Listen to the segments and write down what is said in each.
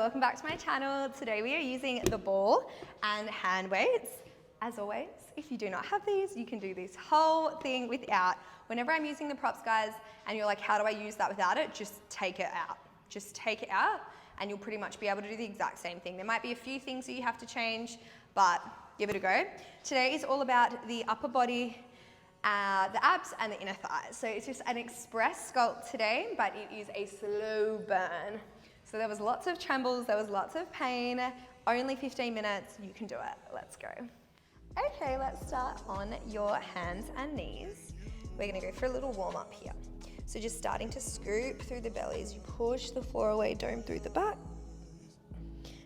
welcome back to my channel. Today we are using the ball and hand weights. As always, if you do not have these, you can do this whole thing without. Whenever I'm using the props, guys, and you're like, how do I use that without it? Just take it out. Just take it out and you'll pretty much be able to do the exact same thing. There might be a few things that you have to change, but give it a go. Today is all about the upper body, the abs and the inner thighs. So it's just an express sculpt today, but it is a slow burn. So there was lots of trembles, there was lots of pain, only 15 minutes, you can do it. Let's go. Okay, let's start on your hands and knees. We're gonna go for a little warm up here. So just starting to scoop through the bellies, you push the floor away, dome through the back,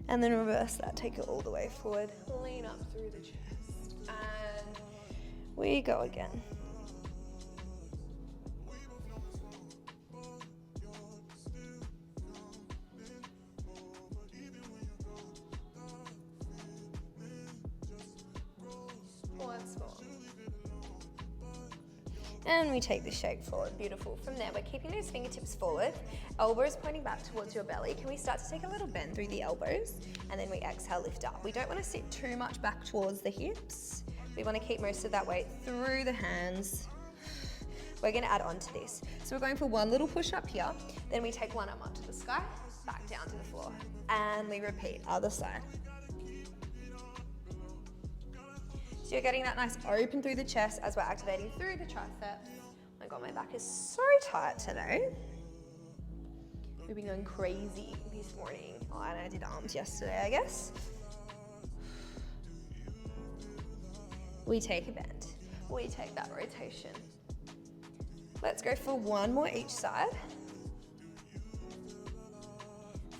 and then reverse that, take it all the way forward, lean up through the chest, and we go again. Once more. And we take the shape forward, beautiful. From there, we're keeping those fingertips forward, elbows pointing back towards your belly. Can we start to take a little bend through the elbows? And then we exhale, lift up. We don't want to sit too much back towards the hips. We want to keep most of that weight through the hands. We're going to add on to this. So we're going for one little push up here, then we take one arm up to the sky, back down to the floor, and we repeat, other side. So you're getting that nice open through the chest as we're activating through the triceps. Oh my God, my back is so tight today. We've been going crazy this morning. Oh, and I did arms yesterday, I guess. We take a bend. We take that rotation. Let's go for one more each side.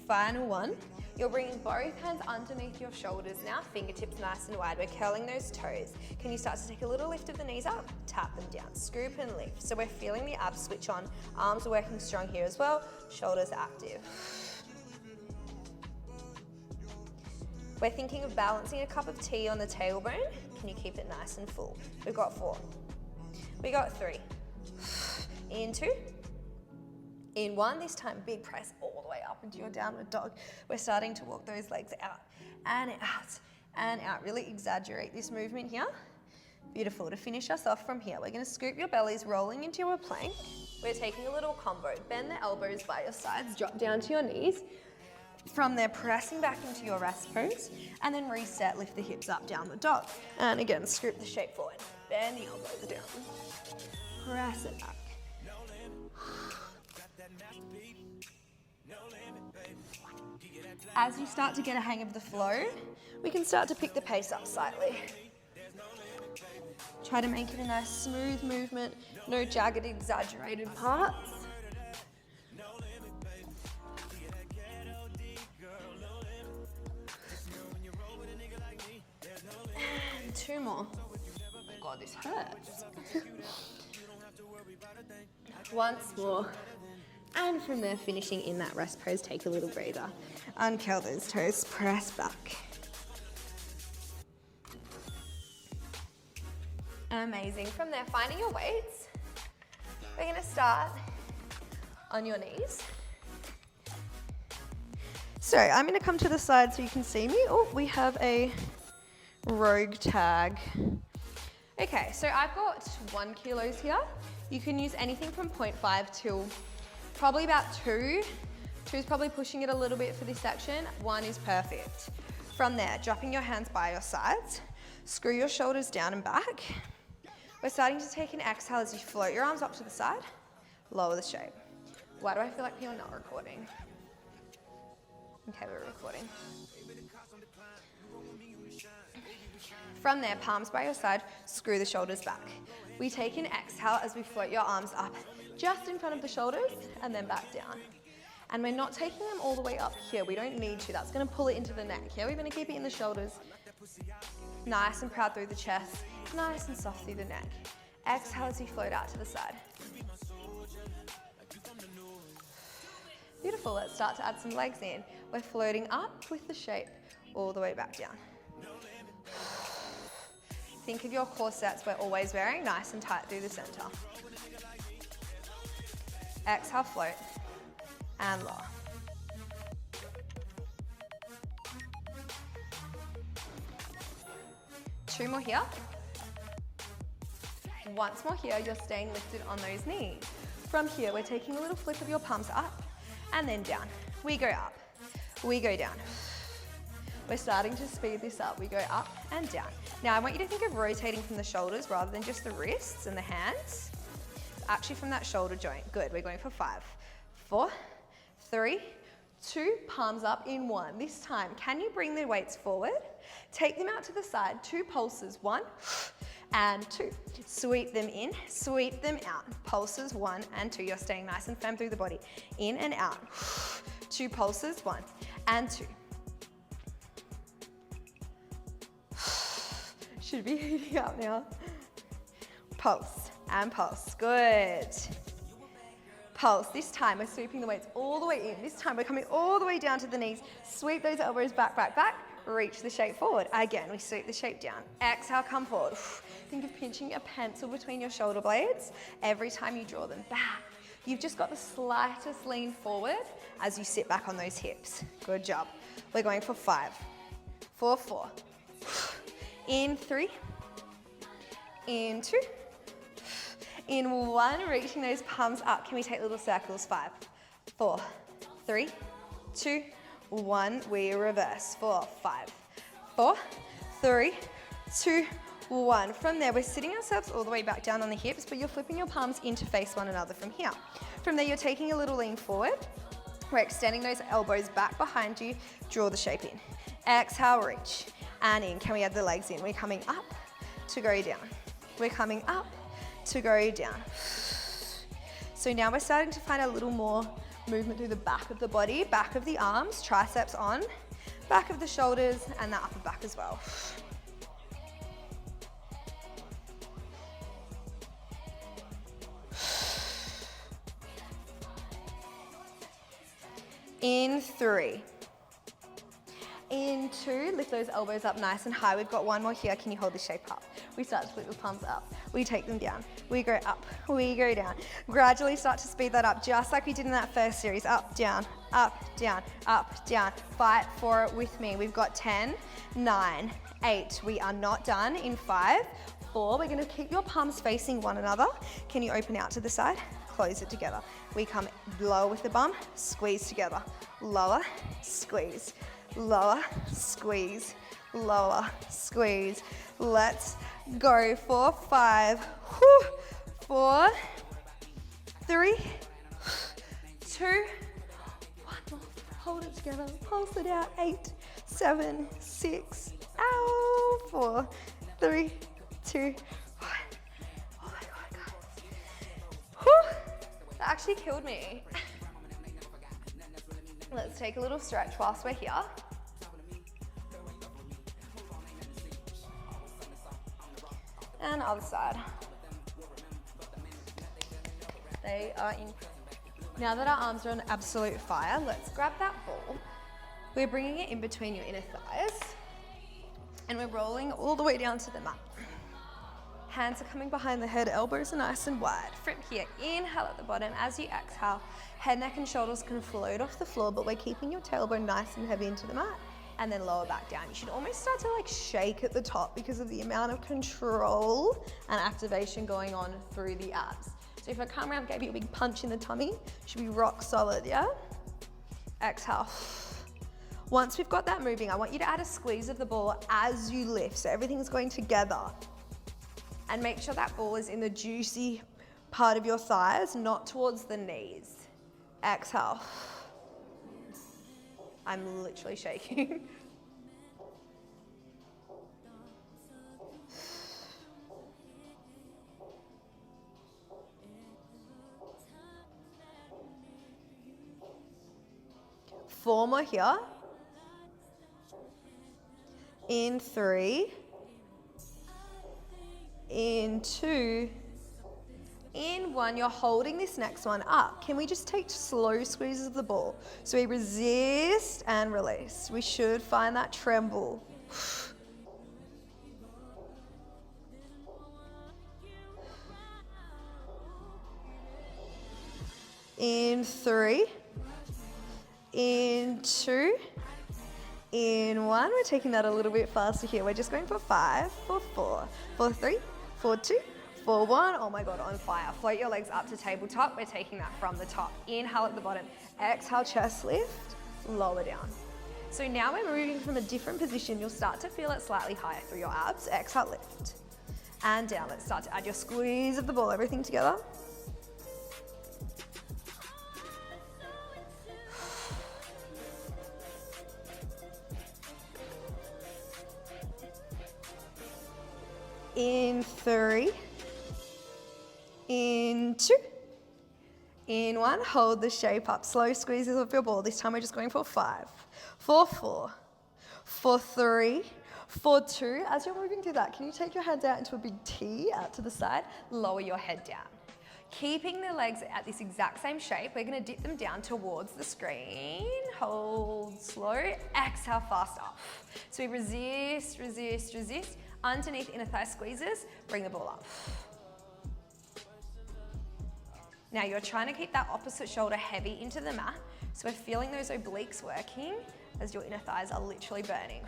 Final one. You're bringing both hands underneath your shoulders now, fingertips nice and wide. We're curling those toes. Can you start to take a little lift of the knees up? Tap them down, scoop and lift. So we're feeling the abs switch on. Arms are working strong here as well, shoulders active. We're thinking of balancing a cup of tea on the tailbone. Can you keep it nice and full? We've got 4. We got 3. In 2. In 1, this time big press all the way up into your downward dog. We're starting to walk those legs out and out and out. Really exaggerate this movement here. Beautiful. To finish us off from here, we're going to scoop your bellies, rolling into a plank. We're taking a little combo. Bend the elbows by your sides, drop down to your knees. From there, pressing back into your rest pose, and then reset, lift the hips up, downward dog. And again, scoop the shape forward. Bend the elbows down. Press it back. As you start to get a hang of the flow, we can start to pick the pace up slightly. Try to make it a nice smooth movement, no jagged, exaggerated parts. And 2 more. Oh my God, this hurts. Once more. And from there, finishing in that rest pose, take a little breather. Uncurl those toes, press back. Amazing. From there, finding your weights. We're gonna start on your knees. So I'm gonna come to the side so you can see me. Oh, we have a rogue tag. Okay, so I've got 1 kilo here. You can use anything from 0.5 to probably about 2. 2 is probably pushing it a little bit for this section. 1 is perfect. From there, dropping your hands by your sides, screw your shoulders down and back. We're starting to take an exhale as you float your arms up to the side, lower the shape. Why do I feel like people are not recording? Okay, we're recording. From there, palms by your side, screw the shoulders back. We take an exhale as we float your arms up just in front of the shoulders and then back down. And we're not taking them all the way up here. We don't need to. That's going to pull it into the neck. Here, we're going to keep it in the shoulders. Nice and proud through the chest. Nice and soft through the neck. Exhale as you float out to the side. Beautiful. Let's start to add some legs in. We're floating up with the shape all the way back down. Think of your corsets we're always wearing, nice and tight through the center. Exhale, float, and lower. 2 more here. Once more here, you're staying lifted on those knees. From here, we're taking a little flip of your palms up and then down. We go up, we go down. We're starting to speed this up. We go up and down. Now I want you to think of rotating from the shoulders rather than just the wrists and the hands. Actually from that shoulder joint. Good, we're going for 5, 4, 3, 2, palms up in 1. This time, can you bring the weights forward? Take them out to the side, 2 pulses, 1 and 2. Sweep them in, sweep them out. Pulses 1 and 2. You're staying nice and firm through the body. In and out. 2 pulses, 1 and 2. Should be heating up now. Pulse and pulse. Good. Pulse. This time we're sweeping the weights all the way in. This time we're coming all the way down to the knees. Sweep those elbows back, back, back. Reach the shape forward. Again, we sweep the shape down. Exhale, come forward. Think of pinching a pencil between your shoulder blades every time you draw them back. You've just got the slightest lean forward as you sit back on those hips. Good job. We're going for 5, 4, 4. In 3, in 2, in 1, reaching those palms up. Can we take little circles? 5, 4, 3, 2, 1. We reverse. 4, 5, 4, 3, 2, 1. From there, we're sitting ourselves all the way back down on the hips, but you're flipping your palms in to face one another from here. From there, you're taking a little lean forward. We're extending those elbows back behind you. Draw the shape in. Exhale, reach. And in. Can we add the legs in? We're coming up to go down. We're coming up to go down. So now we're starting to find a little more movement through the back of the body, back of the arms, triceps on, back of the shoulders, and the upper back as well. In 3. In 2, lift those elbows up nice and high. We've got 1 more here. Can you hold the shape up? We start to flip the palms up. We take them down. We go up. We go down. Gradually start to speed that up, just like we did in that first series. Up, down, up, down, up, down. Fight for it with me. We've got 10, 9, 8. We are not done. In 5, 4. We're going to keep your palms facing one another. Can you open out to the side? Close it together. We come lower with the bum. Squeeze together. Lower, squeeze. Lower, squeeze, lower, squeeze. Let's go for 5, 4, 3, 2, 1 more. Hold it together, pulse it out. 8, 7, 6, 4, 3, 2, 1. Oh my God, guys. Whew. That actually killed me. Let's take a little stretch whilst we're here. And other side. They are in. Now that our arms are on absolute fire, let's grab that ball. We're bringing it in between your inner thighs. And we're rolling all the way down to the mat. Hands are coming behind the head, elbows are nice and wide. From here, inhale at the bottom. As you exhale, head, neck, and shoulders can float off the floor, but we're keeping your tailbone nice and heavy into the mat. And then lower back down. You should almost start to like shake at the top because of the amount of control and activation going on through the abs. So if I come around, gave you a big punch in the tummy, should be rock solid, yeah? Exhale. Once we've got that moving, I want you to add a squeeze of the ball as you lift. So everything's going together. And make sure that ball is in the juicy part of your thighs, not towards the knees. Exhale. I'm literally shaking. Four more here. In 3. In 2. In 1, you're holding this next one up. Can we just take slow squeezes of the ball? So we resist and release. We should find that tremble. In 3. In 2. In 1, we're taking that a little bit faster here. We're just going for 5, for 4, for 3, for 2, for 1. Oh my God, on fire. Float your legs up to tabletop. We're taking that from the top. Inhale at the bottom. Exhale, chest lift, lower down. So now we're moving from a different position. You'll start to feel it slightly higher through your abs. Exhale, lift. And down. Let's start to add your squeeze of the ball, everything together. In 3, in 2, in 1, hold the shape up. Slow squeezes of your ball. This time we're just going for 5, for 4, for 3, for 2. As you're moving through that, can you take your hands out into a big T out to the side? Lower your head down. Keeping the legs at this exact same shape, we're gonna dip them down towards the screen. Hold slow, exhale fast up. So we resist, resist, resist. Underneath inner thigh squeezes, bring the ball up. Now you're trying to keep that opposite shoulder heavy into the mat. So we're feeling those obliques working as your inner thighs are literally burning.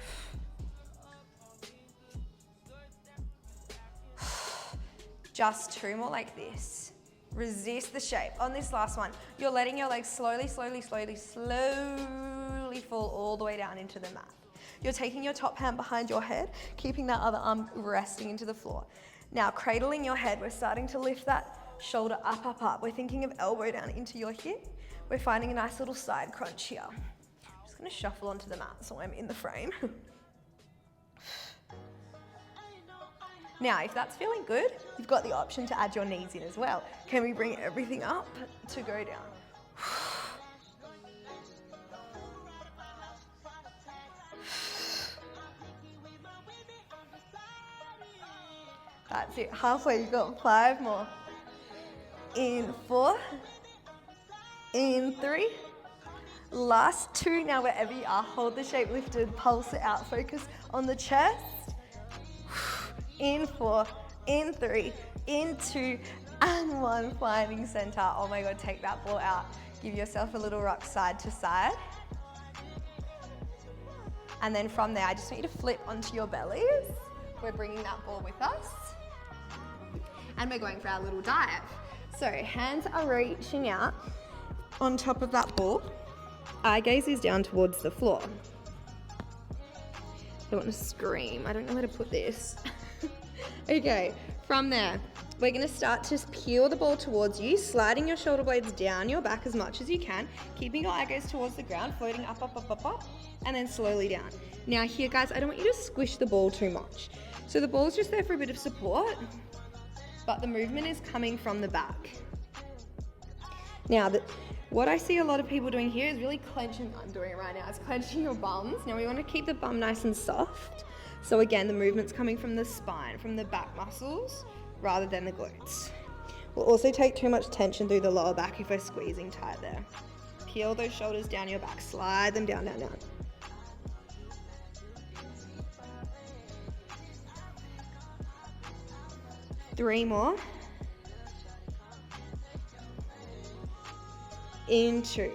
Just 2 more like this. Resist the shape. On this last one, you're letting your legs slowly, slowly, slowly, slowly fall all the way down into the mat. You're taking your top hand behind your head, keeping that other arm resting into the floor. Now, cradling your head, we're starting to lift that shoulder up, up, up. We're thinking of elbow down into your hip. We're finding a nice little side crunch here. I'm just gonna shuffle onto the mat so I'm in the frame. Now, if that's feeling good, you've got the option to add your knees in as well. Can we bring everything up to go down? That's it, halfway you got 5 more. In 4, in 3, last 2. Now wherever you are, hold the shape lifted, pulse it out, focus on the chest. In 4, in 3, in 2, and 1, finding center. Oh my God, take that ball out. Give yourself a little rock side to side. And then from there, I just want you to flip onto your bellies. We're bringing that ball with us. And we're going for our little dive. So hands are reaching out on top of that ball. Eye gaze is down towards the floor. I want to scream. I don't know where to put this. Okay, from there, we're gonna start to peel the ball towards you, sliding your shoulder blades down your back as much as you can, keeping your eye gaze towards the ground, floating up, up, up, up, up, and then slowly down. Now here, guys, I don't want you to squish the ball too much. So the ball's just there for a bit of support, but the movement is coming from the back. Now, what I see a lot of people doing here is really clenching, I'm doing it right now, is clenching your bums. Now we want to keep the bum nice and soft. So again, the movement's coming from the spine, from the back muscles, rather than the glutes. We'll also take too much tension through the lower back if we're squeezing tight there. Peel those shoulders down your back, slide them down, down, down. Three more. In 2.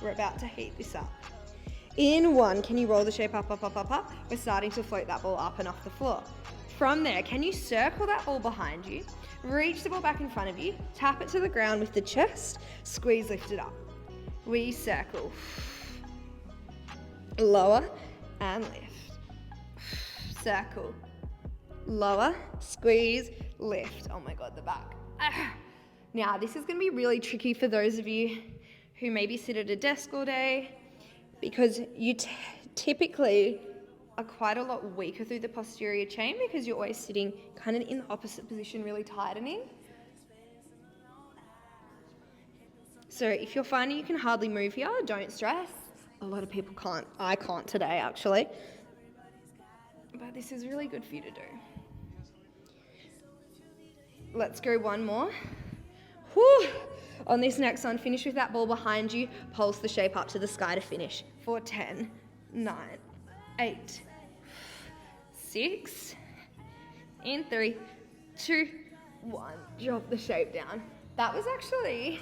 We're about to heat this up. In 1, can you roll the shape up, up, up, up, up? We're starting to float that ball up and off the floor. From there, can you circle that ball behind you? Reach the ball back in front of you, tap it to the ground with the chest, squeeze, lift it up. We circle. Lower and lift. Circle. Lower, squeeze, lift. Oh my God, the back. Now, this is gonna be really tricky for those of you who maybe sit at a desk all day, because you typically are quite a lot weaker through the posterior chain because you're always sitting kind of in the opposite position, really tightening. So if you're finding you can hardly move here, don't stress. A lot of people can't. I can't today, actually. But this is really good for you to do. Let's go one more. Whew. On this next one, finish with that ball behind you, pulse the shape up to the sky to finish. For 10, 9, 8, 6, in 3, 2, 1. Drop the shape down. That was actually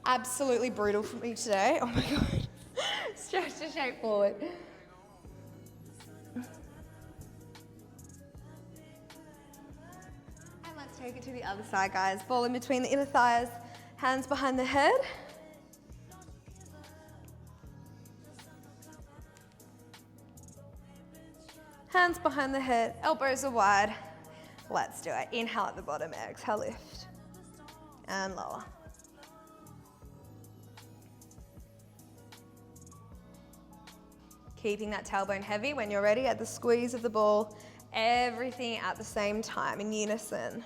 absolutely brutal for me today. Oh my God. Stretch the shape forward. And let's take it to the other side, guys. Ball in between the inner thighs, hands behind the head. Hands behind the head, elbows are wide. Let's do it. Inhale at the bottom, exhale, lift. And lower. Keeping that tailbone heavy. When you're ready, at the squeeze of the ball, everything at the same time in unison.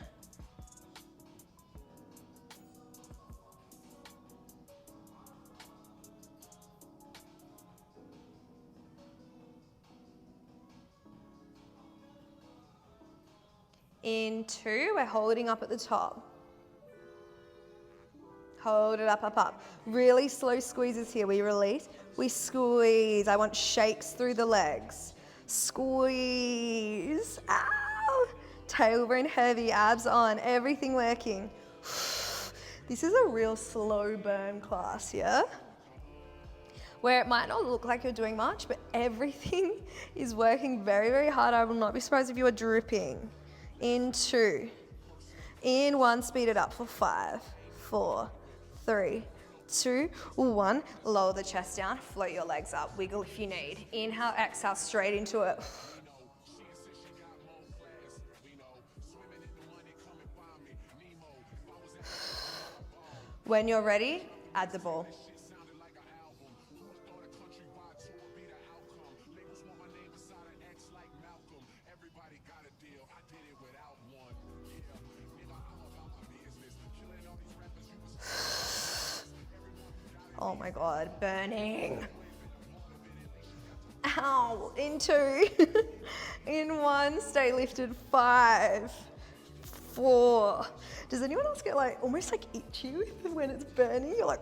In 2, we're holding up at the top. Hold it up, up, up. Really slow squeezes here. We release, we squeeze. I want shakes through the legs. Squeeze. Ow. Tailbone heavy, abs on, everything working. This is a real slow burn class, yeah? Where it might not look like you're doing much, but everything is working very, very hard. I will not be surprised if you are dripping. In 2. In 1, speed it up for 5, 4, 3, 2, 1. Lower the chest down, float your legs up, wiggle if you need. Inhale, exhale, straight into it. When you're ready, add the ball. Oh my God, burning. Ow, in 2. In 1, stay lifted, 5, 4. Does anyone else get like, almost like itchy when it's burning? You're like,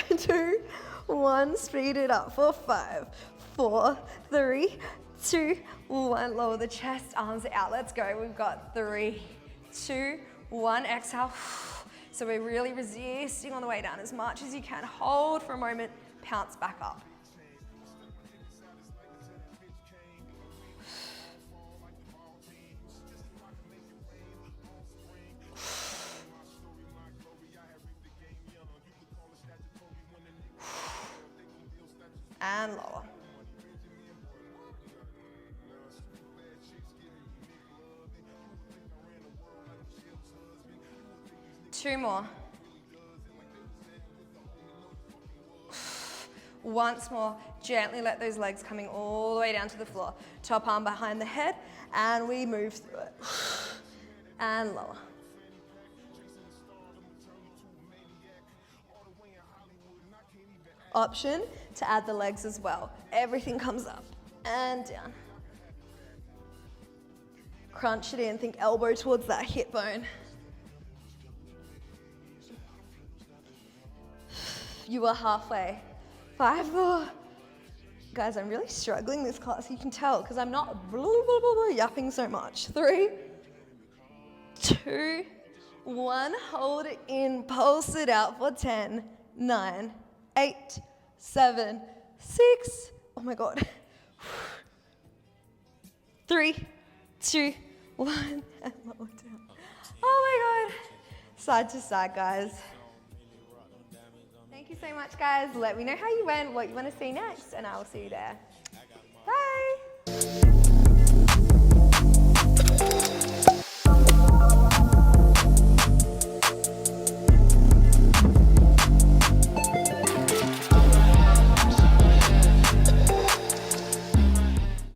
2, 1, speed it up for 5, 4, 3, 2, 1. Lower the chest, arms out, let's go. We've got 3, 2, 1, exhale. So we're really resisting on the way down as much as you can. Hold for a moment, pounce back up. And lower. Two more. Once more, gently let those legs coming all the way down to the floor. Top arm behind the head, and we move through it. And lower. Option to add the legs as well. Everything comes up and down. Crunch it in, think elbow towards that hip bone. You are halfway. 5 more. Guys, I'm really struggling this class. You can tell because I'm not yapping so much. 3, 2, 1. Hold it in. Pulse it out for 10, 9, 8, 7, 6. Oh my God. 3, 2, 1. And lower down. Oh my God. Side to side, guys. Thank you so much, guys. Let me know how you went, what you want to see next, and I will see you there. Bye.